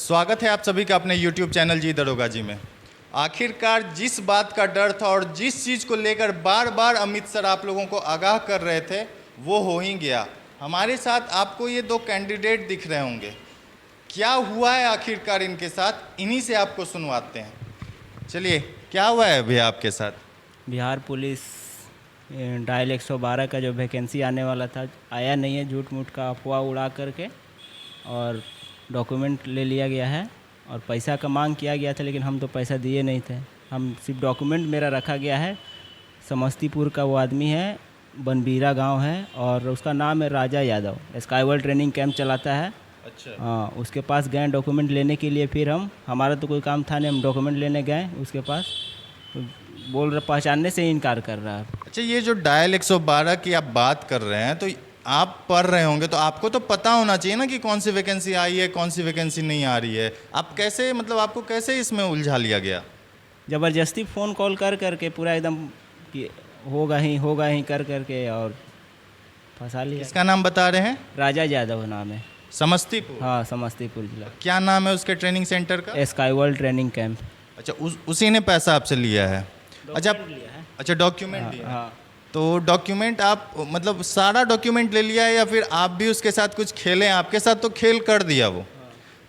स्वागत है आप सभी का अपने YouTube चैनल जी दरोगा जी में। आखिरकार जिस बात का डर था और जिस चीज़ को लेकर बार बार अमित सर आप लोगों को आगाह कर रहे थे वो हो ही गया। हमारे साथ आपको ये दो कैंडिडेट दिख रहे होंगे। क्या हुआ है आखिरकार इनके साथ, इन्हीं से आपको सुनवाते हैं। चलिए, क्या हुआ है भैया आपके साथ? बिहार पुलिस डायल 112 का जो वैकेंसी आने वाला था आया नहीं है, झूठ मूठ का अफवाह उड़ा करके, और डॉक्यूमेंट ले लिया गया है और पैसा का मांग किया गया था, लेकिन हम तो पैसा दिए नहीं थे। हम सिर्फ डॉक्यूमेंट मेरा रखा गया है। समस्तीपुर का वो आदमी है, बनबीरा गांव है, और उसका नाम है राजा यादव। स्काईवर्ल्ड ट्रेनिंग कैंप चलाता है। अच्छा। हाँ, उसके पास गए डॉक्यूमेंट लेने के लिए। फिर हमारा तो कोई काम था नहीं, हम डॉक्यूमेंट लेने गए उसके पास, तो बोल रहा, पहचानने से ही इनकार कर रहा है। अच्छा, ये जो डायल 112 की आप बात कर रहे हैं, तो आप पढ़ रहे होंगे तो आपको तो पता होना चाहिए ना कि कौन सी वैकेंसी आई है, कौन सी वैकेंसी नहीं आ रही है। आप कैसे, मतलब आपको कैसे इसमें उलझा लिया गया? ज़बरदस्ती फ़ोन कॉल कर करके पूरा एकदम कि होगा ही कर करके और फंसा लिया। इसका नाम बता रहे हैं? राजा यादव नाम है। समस्तीपुर? हाँ, समस्तीपुर जिला। क्या नाम है उसके ट्रेनिंग सेंटर का? स्काईवर्ल्ड ट्रेनिंग कैंप। अच्छा, उसी ने पैसा आपसे लिया है? अच्छा, लिया है। अच्छा, डॉक्यूमेंट लिया है। हाँ, तो डॉक्यूमेंट आप, मतलब सारा डॉक्यूमेंट ले लिया है या फिर आप भी उसके साथ कुछ खेले? आपके साथ तो खेल कर दिया वो।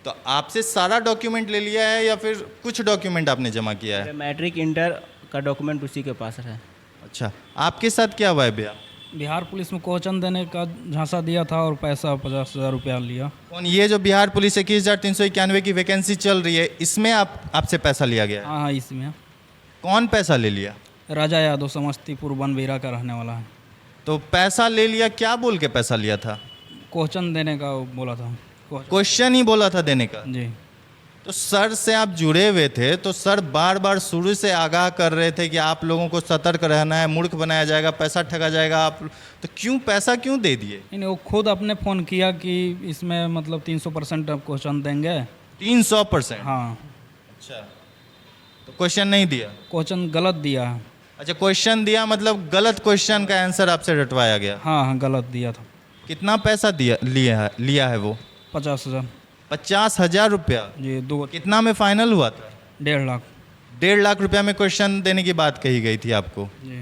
तो आपसे सारा डॉक्यूमेंट ले लिया है या फिर कुछ डॉक्यूमेंट आपने जमा किया है? मैट्रिक इंटर का डॉक्यूमेंट उसी के पास है। अच्छा, आपके साथ क्या हुआ है भैया? बिहार पुलिस में क्वेश्चन देने का झांसा दिया था और पैसा 50,000 रुपया लिया। कौन? ये जो बिहार पुलिस 21,391 की वैकेंसी चल रही है, इसमें आपसे पैसा लिया गया है? हाँ, इसमें कौन पैसा ले लिया? राजा यादव, समस्तीपुर बनबीरा का रहने वाला है। तो पैसा ले लिया, क्या बोल के पैसा लिया था? क्वेश्चन देने का बोला था। क्वेश्चन ही बोला था देने का? जी। तो सर से आप जुड़े हुए थे, तो सर बार बार शुरू से आगाह कर रहे थे कि आप लोगों को सतर्क रहना है, मूर्ख बनाया जाएगा, पैसा ठगा जाएगा। आप तो क्यों पैसा क्यों दे दिए? नहीं, वो खुद अपने फ़ोन किया कि इसमें मतलब 300% आप क्वेश्चन देंगे। 300%? हाँ। अच्छा, तो क्वेश्चन नहीं दिया? क्वेश्चन गलत दिया है। अच्छा, क्वेश्चन दिया मतलब गलत क्वेश्चन का आंसर आपसे रटवाया गया? हाँ हाँ, गलत दिया था। कितना पैसा लिया है वो? 50,000। 50,000 रुपया? जी। कितना में फाइनल हुआ था? 1.5 लाख। 1.5 लाख रुपया में क्वेश्चन देने की बात कही गई थी आपको। जी।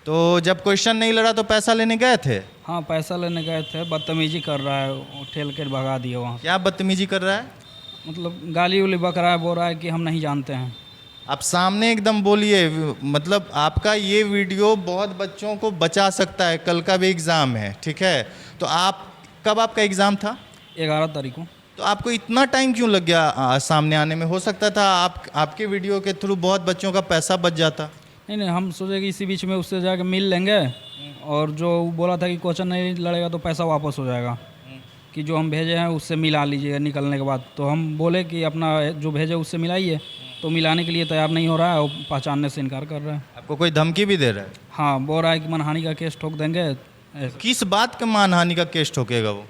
तो जब क्वेश्चन नहीं लड़ा तो पैसा लेने गए थे? हाँ, पैसा लेने गए थे। बदतमीजी कर रहा है, वो ठेल कर भगा दिया वहाँ। क्या बदतमीजी कर रहा है? मतलब गाली उली बक रहा है, बोल रहा है कि हम नहीं जानते हैं। आप सामने एकदम बोलिए, मतलब आपका ये वीडियो बहुत बच्चों को बचा सकता है। कल का भी एग्ज़ाम है, ठीक है? तो कब आपका एग्ज़ाम था? 11 तारीख को। तो आपको इतना टाइम क्यों लग गया सामने आने में? हो सकता था आपके वीडियो के थ्रू बहुत बच्चों का पैसा बच जाता। नहीं, हम सोचे कि इसी बीच में उससे जाके मिल लेंगे, और जो बोला था कि क्वेश्चन नहीं लड़ेगा तो पैसा वापस हो जाएगा, कि जो हम भेजे हैं उससे मिला लीजिएगा निकलने के बाद। तो हम बोले कि अपना जो भेजे उससे मिलाइए, तो मिलाने के लिए तैयार नहीं हो रहा है और पहचानने से इनकार कर रहा है। आपको कोई धमकी भी दे रहा है? हाँ, बोल रहा है कि मानहानि का केस ठोक देंगे। किस बात का मानहानि का केस ठोकेगा वो?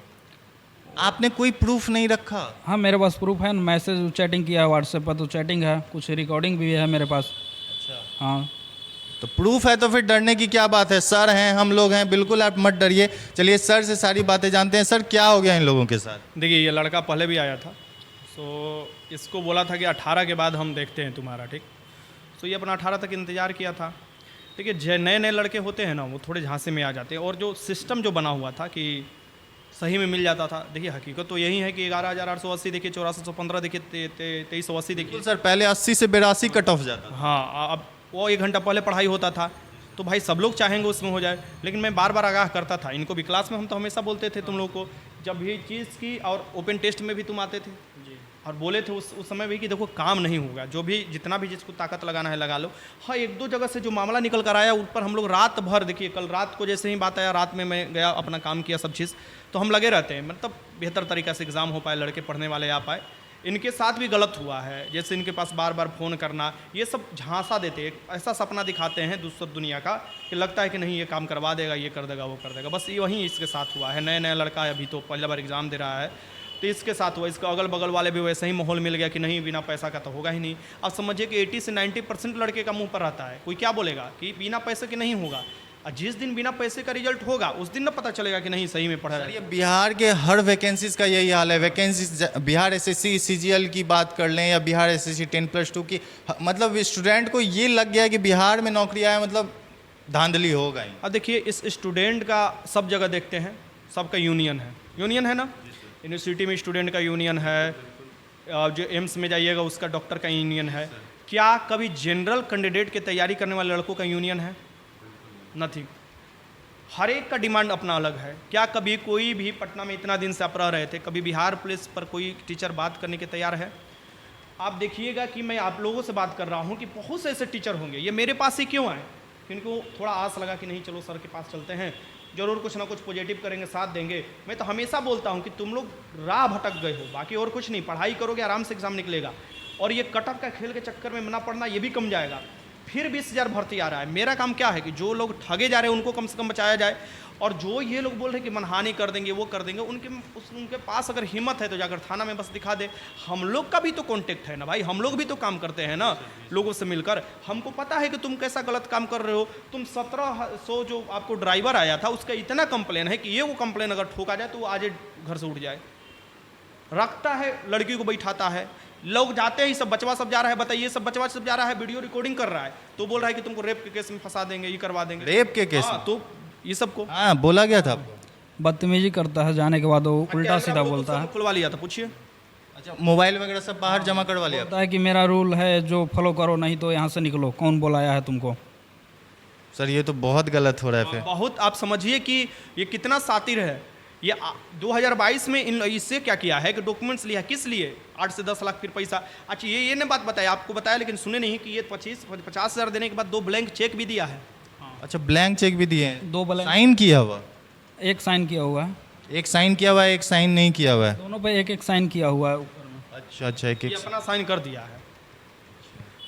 आपने कोई प्रूफ नहीं रखा? हाँ, मेरे पास प्रूफ है, मैसेज चैटिंग किया है व्हाट्सएप पर, तो चैटिंग है, कुछ रिकॉर्डिंग भी है मेरे पास। अच्छा। हाँ, तो प्रूफ है तो फिर डरने की क्या बात है? सर हैं, हम लोग हैं, बिल्कुल आप मत डरिए। चलिए सर से सारी बातें जानते हैं। सर, क्या हो गया इन लोगों के साथ? देखिए, ये लड़का पहले भी आया था, सो इसको बोला था कि 18 के बाद हम देखते हैं तुम्हारा, ठीक। सो ये अपना 18 तक इंतज़ार किया था। देखिए, जो नए नए लड़के होते हैं ना, वो थोड़े झांसे में आ जाते हैं, और जो सिस्टम जो बना हुआ था कि सही में मिल जाता था। देखिए, हकीकत तो यही है कि 11,880 देखिए, 8415 देखिए, 2380 देखिए। सर, पहले 80 से 82 कट ऑफ जाता था। हाँ, अब वो 1 घंटा पहले पढ़ाई होता था, तो भाई सब लोग चाहेंगे उसमें हो जाए, लेकिन मैं बार बार आगाह करता था इनको भी। क्लास में हम तो हमेशा बोलते थे तुम लोग को, जब भी चीज़ की, और ओपन टेस्ट में भी तुम आते थे जी, और बोले थे उस समय भी कि देखो काम नहीं होगा, जो भी जितना भी जिसको ताकत लगाना है लगा लो। हाँ, 1-2 जगह से जो मामला निकल कर आया, उस पर हम लोग रात भर, देखिए कल रात को जैसे ही बात आया, रात में मैं गया, अपना काम किया, सब चीज़, तो हम लगे रहते हैं, मतलब बेहतर तरीक़ा से एग्ज़ाम हो पाए, लड़के पढ़ने वाले आ पाए। इनके साथ भी गलत हुआ है, जैसे इनके पास बार बार फ़ोन करना, ये सब झांसा देते हैं, ऐसा सपना दिखाते हैं दूसरी दुनिया का कि लगता है कि नहीं ये काम करवा देगा, ये कर देगा, वो कर देगा। बस ये वहीं इसके साथ हुआ है। नया लड़का है, अभी तो पहली बार एग्ज़ाम दे रहा है, तो इसके साथ हुआ। इसका अगल बगल वाले भी वैसे ही माहौल मिल गया कि नहीं, बिना पैसा का तो होगा ही नहीं। अब समझिए कि 80 से 90% लड़के का मुँह पर रहता है, कोई क्या बोलेगा कि बिना पैसे के नहीं होगा। और जिस दिन बिना पैसे का रिजल्ट होगा उस दिन ना पता चलेगा कि नहीं सही में पढ़ा सर है। ये बिहार के हर वैकेंसीज का यही हाल है। वैकेंसीज बिहार एसएससी सीजीएल की बात कर लें या बिहार एसएससी 10+2 की, मतलब स्टूडेंट को ये लग गया है कि बिहार में नौकरी आए मतलब धांधली होगा ही। अब देखिए इस स्टूडेंट का सब जगह देखते हैं, सबका यूनियन है ना, यूनिवर्सिटी में स्टूडेंट का यूनियन है, जो एम्स में जाइएगा उसका डॉक्टर का यूनियन है। क्या कभी जनरल कैंडिडेट की तैयारी करने वाले लड़कों का यूनियन है? नथिंग। हर एक का डिमांड अपना अलग है। क्या कभी कोई भी पटना में इतना दिन से आप रह रहे थे, कभी बिहार पुलिस पर कोई टीचर बात करने के तैयार है? आप देखिएगा कि मैं आप लोगों से बात कर रहा हूँ कि बहुत से ऐसे टीचर होंगे, ये मेरे पास ही क्यों आए, इनको थोड़ा आस लगा कि नहीं चलो सर के पास चलते हैं, जरूर कुछ ना कुछ पॉजिटिव करेंगे, साथ देंगे। मैं तो हमेशा बोलता हूँ कि तुम लोग राह भटक गए हो, बाकी और कुछ नहीं, पढ़ाई करोगे आराम से एग्जाम निकलेगा। और ये कटअप का खेल के चक्कर में ना पढ़ना, ये भी कम जाएगा। फिर 20,000 भर्ती आ रहा है। मेरा काम क्या है कि जो लोग ठगे जा रहे हैं उनको कम से कम बचाया जाए, और जो ये लोग बोल रहे हैं कि मनहानि कर देंगे, वो कर देंगे, उनके पास अगर हिम्मत है तो जाकर थाना में बस दिखा दे। हम लोग का भी तो कॉन्टेक्ट है ना भाई, हम लोग भी तो काम करते हैं ना लोगों से मिलकर। हमको पता है कि तुम कैसा गलत काम कर रहे हो। तुम 1700 जो आपको ड्राइवर आया था उसका इतना कंप्लेन है कि ये वो कंप्लेन अगर ठोका जाए तो वो आज घर से उठ जाए। रखता है, लड़की को बैठाता है, लोग जाते ही सब बचवा सब जा रहा है, बताइए सब बचवा सब जा रहा है, वीडियो रिकॉर्डिंग कर रहा है, तो बोल रहा है कि तुमको रेप के केस में फंसा देंगे, ये करवा देंगे। रेप के केस हाँ, तो ये सबको हाँ बोला गया था आपको। बदतमीजी करता है, जाने के बाद वो उल्टा सीधा बोलता है। खुलवा लिया था, पूछिए। अच्छा, मोबाइल वगैरह सब बाहर जमा करवा लिया? बोलता है कि मेरा रूल है जो फॉलो करो, नहीं तो यहाँ से निकलो। कौन बुलाया है तुमको? सर ये तो बहुत गलत हो रहा है फिर। बहुत, आप समझिए कि ये कितना सातिर है। ये 2022 में इससे क्या किया है कि डॉक्यूमेंट्स लिया, किस लिए? 8 से 10 लाख फिर पैसा। अच्छा ये ने बात बताया, आपको बताया लेकिन सुने नहीं कि ये 50,000 देने के बाद 2 ब्लैंक चेक भी दिया है। अच्छा, ब्लैंक चेक भी दिए हैं? 2 ब्लैंक, साइन किया हुआ? एक साइन किया हुआ है। एक साइन किया हुआ है, एक साइन नहीं किया हुआ है? दोनों पे एक साइन किया हुआ है ऊपर में। अच्छा अच्छा, एक ये अपना साइन कर दिया है।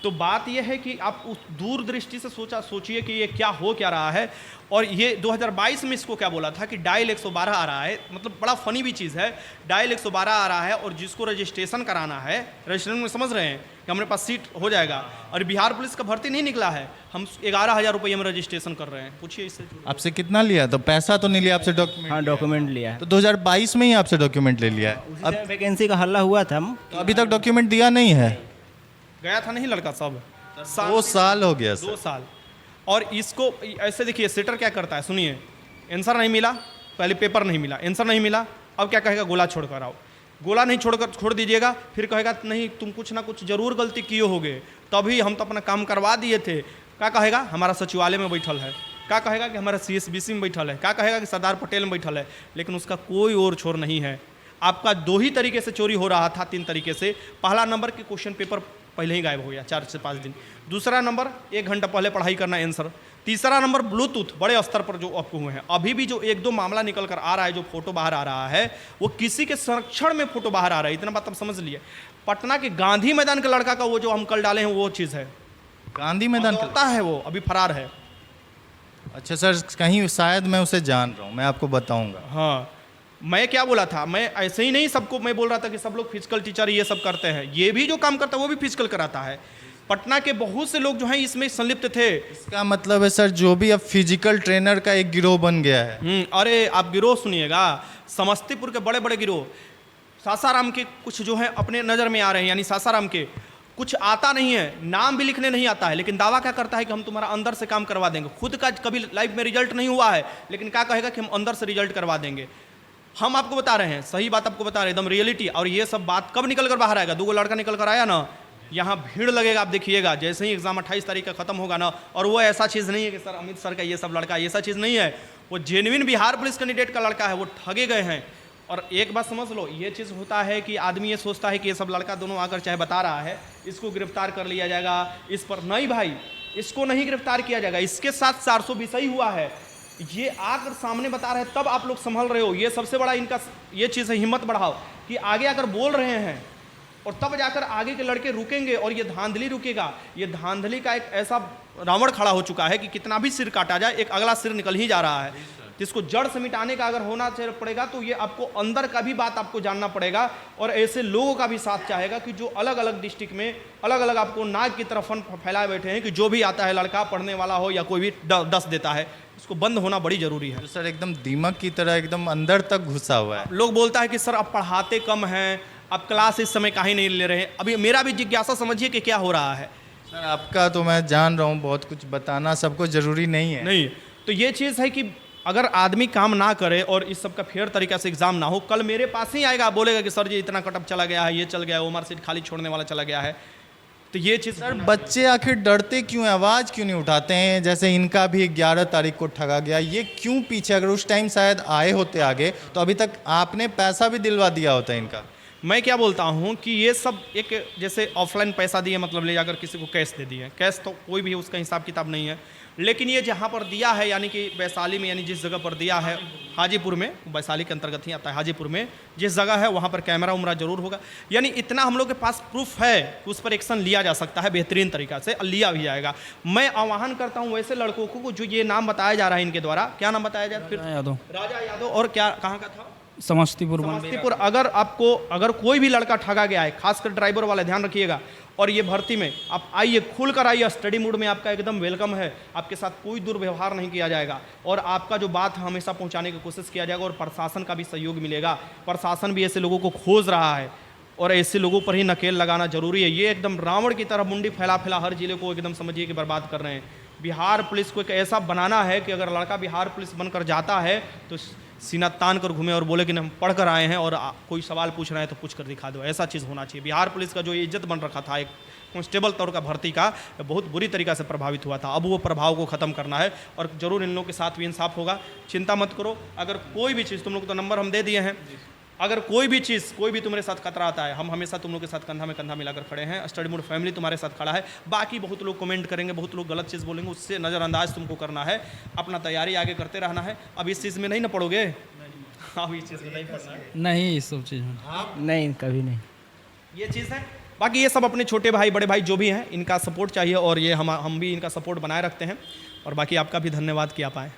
तो बात यह है कि आप उस दूरदृष्टि से सोचिए कि ये क्या हो क्या रहा है। और ये 2022 में इसको क्या बोला था कि डायल 112 आ रहा है, मतलब बड़ा फनी भी चीज़ है। डायल 112 आ रहा है और जिसको रजिस्ट्रेशन कराना है, रजिस्ट्रेशन में समझ रहे हैं कि हमारे पास सीट हो जाएगा, और बिहार पुलिस का भर्ती नहीं निकला है, हम 11,000 रुपये में रजिस्ट्रेशन कर रहे हैं। पूछिए इससे। आपसे कितना लिया? तो पैसा तो नहीं लिया आपसे, डॉक्यूमेंट? हाँ डॉक्यूमेंट लिया है। तो 2022 में ही आपसे डॉक्यूमेंट ले लिया है? अब वैकेंसी का हल्ला हुआ था, हम तो अभी तक डॉक्यूमेंट दिया नहीं है? गया था नहीं लड़का सब 2 साल हो गया 2 सर। साल। और इसको ऐसे देखिए, सेटर क्या करता है, सुनिए। आंसर नहीं मिला, पहले पेपर नहीं मिला, आंसर नहीं मिला, अब क्या कहेगा? गोला छोड़ कर आओ। गोला नहीं छोड़ दीजिएगा, फिर कहेगा नहीं तुम कुछ ना कुछ जरूर गलती किए होगे, तभी हम तो अपना काम करवा दिए थे। क्या कहेगा? हमारा सचिवालय में बैठल है। क्या कहेगा कि हमारा CSBC में बैठल है। क्या कहेगा कि सरदार पटेल में बैठल है। लेकिन उसका कोई और छोर नहीं है। आपका 2 ही तरीके से चोरी हो रहा था, 3 तरीके से। पहला नंबर के क्वेश्चन पेपर पहले ही गायब हो गया 4 से 5 दिन। दूसरा नंबर 1 घंटा पहले पढ़ाई करना आंसर। तीसरा नंबर ब्लूटूथ बड़े स्तर पर जो आपको हुए हैं। अभी भी जो 1-2 मामला निकल कर आ रहा है, जो फोटो बाहर आ रहा है, वो किसी के संरक्षण में फोटो बाहर आ रहा है। इतना बात आप समझ लिए। पटना के गांधी मैदान के लड़का का वो जो हम कल डाले हैं वो चीज़ है। गांधी मैदान होता है, वो अभी फरार है। अच्छा सर, कहीं शायद मैं उसे जान रहा हूँ, मैं आपको बताऊंगा। हाँ, मैं क्या बोला था, मैं ऐसे ही नहीं सबको मैं बोल रहा था कि सब लोग फिजिकल टीचर ये सब करते हैं। ये भी जो काम करता है वो भी फिजिकल कराता है। पटना के बहुत से लोग जो हैं इसमें संलिप्त थे। इसका मतलब है सर, जो भी अब फिजिकल ट्रेनर का एक गिरोह बन गया है। अरे आप गिरोह सुनिएगा, समस्तीपुर के बड़े बड़े गिरोह, सासाराम के कुछ जो है अपने नज़र में आ रहे हैं। यानी सासाराम के कुछ आता नहीं है, नाम भी लिखने नहीं आता है, लेकिन दावा क्या करता है कि हम तुम्हारा अंदर से काम करवा देंगे। खुद का कभी लाइफ में रिजल्ट नहीं हुआ है, लेकिन क्या कहेगा कि हम अंदर से रिजल्ट करवा देंगे। हम आपको बता रहे हैं, सही बात आपको बता रहे हैं, एकदम रियलिटी। और ये सब बात कब निकल कर बाहर आएगा? 2 लड़का निकल कर आया ना, यहाँ भीड़ लगेगा। आप देखिएगा जैसे ही एग्जाम 28 तारीख का खत्म होगा ना, और वो ऐसा चीज़ नहीं है कि सर अमित सर का ये सब लड़का, ऐसा चीज़ नहीं है। वो जेन्युइन बिहार पुलिस कैंडिडेट का लड़का है, वो ठगे गए हैं। और एक बात समझ लो, ये चीज़ होता है कि आदमी ये सोचता है कि ये सब लड़का दोनों आकर चाहे बता रहा है, इसको गिरफ्तार कर लिया जाएगा, इस पर नहीं भाई, इसको नहीं गिरफ्तार किया जाएगा। इसके साथ 420 ही हुआ है। ये आकर सामने बता रहे हैं, तब आप लोग संभल रहे हो। ये सबसे बड़ा इनका ये चीज़ है, हिम्मत बढ़ाओ कि आगे आकर बोल रहे हैं, और तब जाकर आगे के लड़के रुकेंगे और ये धांधली रुकेगा। ये धांधली का एक ऐसा रावण खड़ा हो चुका है कि कितना भी सिर काटा जाए, एक अगला सिर निकल ही जा रहा है। तो इसको जड़ से मिटाने का अगर होना पड़ेगा तो ये आपको अंदर का भी बात आपको जानना पड़ेगा और ऐसे लोगों का भी साथ चाहेगा कि जो अलग अलग डिस्ट्रिक्ट में अलग अलग आपको नाक की तरफ फैलाए बैठे हैं कि जो भी आता है लड़का पढ़ने वाला हो या कोई भी डस देता है, इसको बंद होना बड़ी ज़रूरी है। तो सर एकदम दीमक की तरह एकदम अंदर तक घुसा हुआ है। लोग बोलता है कि सर आप पढ़ाते कम हैं, आप क्लास इस समय काहे नहीं ले रहे हैं। अभी मेरा भी जिज्ञासा समझिए कि क्या हो रहा है। सर आपका तो मैं जान रहा हूँ, बहुत कुछ बताना सबको ज़रूरी नहीं है। नहीं, तो ये चीज़ है कि अगर आदमी काम ना करे और इस सब का फेयर तरीका से एग्जाम ना हो, कल मेरे पास ही आएगा, बोलेगा कि सर जी इतना कटअप चला गया है, ये चल गया है, वो मार्कशीट खाली छोड़ने वाला चला गया है। तो ये चीज़ सर बच्चे आखिर डरते क्यों हैं, आवाज़ क्यों नहीं उठाते हैं? जैसे इनका भी 11 तारीख को ठगा गया, ये क्यों पीछे? अगर उस टाइम शायद आए होते आगे तो अभी तक आपने पैसा भी दिलवा दिया होता इनका। मैं क्या बोलता हूँ कि ये सब एक जैसे ऑफलाइन पैसा दिए मतलब ले जाकर किसी को कैश दे दिए, कैश तो कोई भी उसका हिसाब किताब नहीं है, लेकिन ये जहाँ पर दिया है यानी कि वैशाली में, यानी जिस जगह पर दिया है हाजीपुर में, वैशाली के अंतर्गत ही आता है हाजीपुर में जिस जगह है वहाँ पर कैमरा उमरा जरूर होगा, यानी इतना हम लोग के पास प्रूफ है कि उस पर एक्शन लिया जा सकता है बेहतरीन तरीका से, लिया भी जाएगा। मैं आह्वान करता हूँ वैसे लड़कों को जो ये नाम बताया जा रहा है इनके द्वारा, क्या नाम बताया जाए फिर? यादव, राजा यादव। और क्या कहाँ का था? समस्तीपुर। अगर कोई भी लड़का ठगा गया है, खासकर ड्राइवर वाला ध्यान रखिएगा, और ये भर्ती में आप आइए, खुल कर आइए, स्टडी मूड में आपका एकदम वेलकम है, आपके साथ कोई दुर्व्यवहार नहीं किया जाएगा और आपका जो बात है हमेशा पहुंचाने की कोशिश किया जाएगा और प्रशासन का भी सहयोग मिलेगा। प्रशासन भी ऐसे लोगों को खोज रहा है और ऐसे लोगों पर ही नकेल लगाना जरूरी है। ये एकदम रावण की तरह मुंडी फैला फैला हर जिले को एकदम समझिए कि बर्बाद कर रहे हैं। बिहार पुलिस को एक ऐसा बनाना है कि अगर लड़का बिहार पुलिस बनकर जाता है तो सीना तान कर घूमे और बोले कि हम पढ़ कर आए हैं और कोई सवाल पूछ रहे हैं तो पूछ कर दिखा दो, ऐसा चीज़ होना चाहिए। बिहार पुलिस का जो इज्जत बन रखा था एक कांस्टेबल तौर का भर्ती का, बहुत बुरी तरीक़ा से प्रभावित हुआ था। अब वो प्रभाव को ख़त्म करना है और ज़रूर इन लोगों के साथ भी इंसाफ होगा। चिंता मत करो, अगर कोई भी चीज़, तुम लोग तो नंबर हम दे दिए हैं, अगर कोई भी चीज़, कोई भी तुम्हारे साथ खतरा आता है, हम हमेशा तुम लोग के साथ कंधा में कंधा मिलाकर खड़े हैं। स्टडी मूड फैमिली तुम्हारे साथ खड़ा है। बाकी बहुत लोग कमेंट करेंगे, बहुत लोग गलत चीज़ बोलेंगे, उससे नज़रअंदाज तुमको करना है, अपना तैयारी आगे करते रहना है। अब इस चीज़ में नहीं ना पड़ोगे? अब इस चीज़ में नहीं पड़ना है, नहीं इस सब चीज़ में नहीं, कभी नहीं। ये चीज़ है। बाकी ये सब अपने छोटे भाई बड़े भाई जो भी हैं इनका सपोर्ट चाहिए और ये हम भी इनका सपोर्ट बनाए रखते हैं। और बाकी आपका भी धन्यवाद कि आप आए।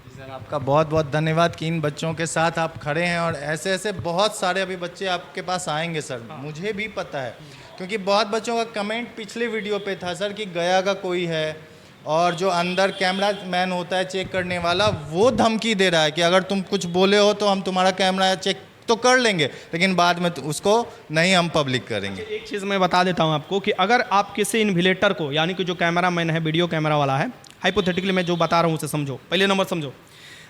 सर आपका बहुत बहुत धन्यवाद कि इन बच्चों के साथ आप खड़े हैं और ऐसे ऐसे बहुत सारे अभी बच्चे आपके पास आएंगे सर। मुझे भी पता है क्योंकि बहुत बच्चों का कमेंट पिछले वीडियो पे था सर कि गया का कोई है और जो अंदर कैमरा मैन होता है चेक करने वाला वो धमकी दे रहा है कि अगर तुम कुछ बोले हो तो हम तुम्हारा कैमरा चेक तो कर लेंगे लेकिन बाद में उसको नहीं हम पब्लिक करेंगे। एक चीज़ मैं बता देता हूँ आपको कि अगर आप किसी इन्विलेटर को, यानी कि जो कैमरा मैन है, वीडियो कैमरा वाला है, हाइपोथेटिकली मैं जो बता रहा हूँ उसे समझो, पहले नंबर समझो।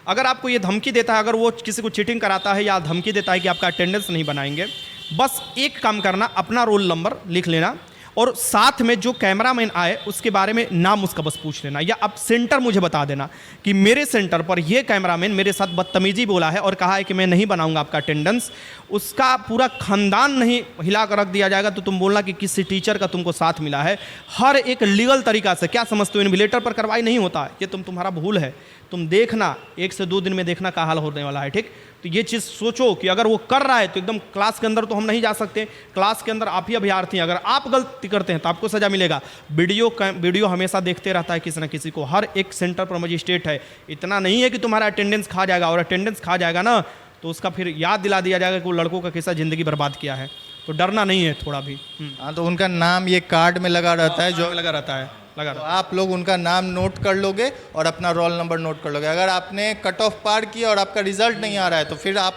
अगर आपको ये धमकी देता है, अगर वो किसी को चीटिंग कराता है या धमकी देता है कि आपका अटेंडेंस नहीं बनाएंगे, बस एक काम करना, अपना रोल नंबर लिख लेना और साथ में जो कैमरामैन आए उसके बारे में नाम उसका बस पूछ लेना, या आप सेंटर मुझे बता देना कि मेरे सेंटर पर ये कैमरामैन मेरे साथ बदतमीजी बोला है और कहा है कि मैं नहीं बनाऊंगा आपका अटेंडेंस। उसका पूरा खानदान नहीं हिला कर रख दिया जाएगा तो तुम बोलना कि किसी टीचर का तुमको साथ मिला है। हर एक लीगल तरीका से, क्या समझते हो, इन्विलेटर पर कार्रवाई नहीं होता है, ये तुम्हारा भूल है। तुम देखना, 1 से 2 दिन में देखना क्या हाल होने वाला है। ठीक, तो ये चीज़ सोचो कि अगर वो कर रहा है तो एकदम क्लास के अंदर तो हम नहीं जा सकते, क्लास के अंदर आप ही अभ्यर्थी हैं, अगर आप गलती करते हैं तो आपको सजा मिलेगा। वीडियो हमेशा देखते रहता है किसी ना किसी को, हर एक सेंटर पर मजिस्ट्रेट है। इतना नहीं है कि तुम्हारा अटेंडेंस खा जाएगा, और अटेंडेंस खा जाएगा ना तो उसका फिर याद दिला दिया जाएगा कि वो लड़कों का कैसा ज़िंदगी बर्बाद किया है। तो डरना नहीं है थोड़ा भी। हाँ, तो उनका नाम ये कार्ड में लगा रहता है, जो लगा रहता है, लगा तो रहता है। आप लोग उनका नाम नोट कर लोगे और अपना रोल नंबर नोट कर लोगे। अगर आपने कट ऑफ पार किया और आपका रिजल्ट नहीं आ रहा है तो फिर आप,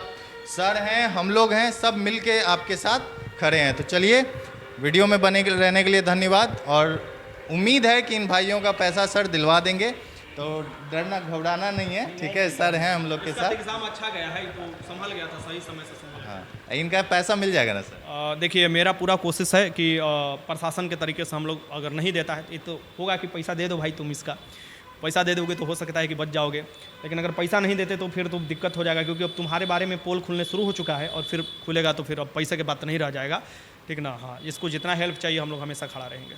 सर हैं, हम लोग हैं, सब मिलके आपके साथ खड़े हैं। तो चलिए, वीडियो में बने रहने के लिए धन्यवाद और उम्मीद है कि इन भाइयों का पैसा सर दिलवा देंगे, तो डरना घबराना नहीं है। ठीक है, सर हैं हम लोग के साथ। एग्जाम अच्छा गया है तो संभल गया था, सही समय से संभल। हाँ, इनका पैसा मिल जाएगा ना सर? देखिए, मेरा पूरा कोशिश है कि प्रशासन के तरीके से हम लोग अगर नहीं देता है तो होगा कि पैसा दे दो भाई, तुम इसका पैसा दे दोगे तो हो सकता है कि बच जाओगे, लेकिन अगर पैसा नहीं देते तो फिर तो दिक्कत हो जाएगा, क्योंकि अब तुम्हारे बारे में पोल खुलने शुरू हो चुका है और फिर खुलेगा तो फिर अब पैसे के बात नहीं रह जाएगा। ठीक ना? हाँ, इसको जितना हेल्प चाहिए हम लोग हमेशा खड़ा रहेंगे।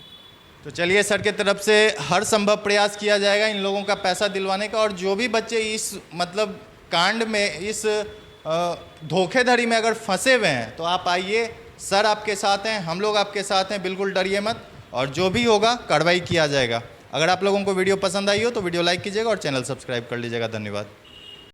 तो चलिए, सर के तरफ से हर संभव प्रयास किया जाएगा इन लोगों का पैसा दिलवाने का। और जो भी बच्चे इस मतलब कांड में, इस धोखेधड़ी में अगर फंसे हुए हैं तो आप आइए, सर आपके साथ हैं, हम लोग आपके साथ हैं, बिल्कुल डरिए मत, और जो भी होगा कार्रवाई किया जाएगा। अगर आप लोगों को वीडियो पसंद आई हो तो वीडियो लाइक कीजिएगा और चैनल सब्सक्राइब कर लीजिएगा। धन्यवाद।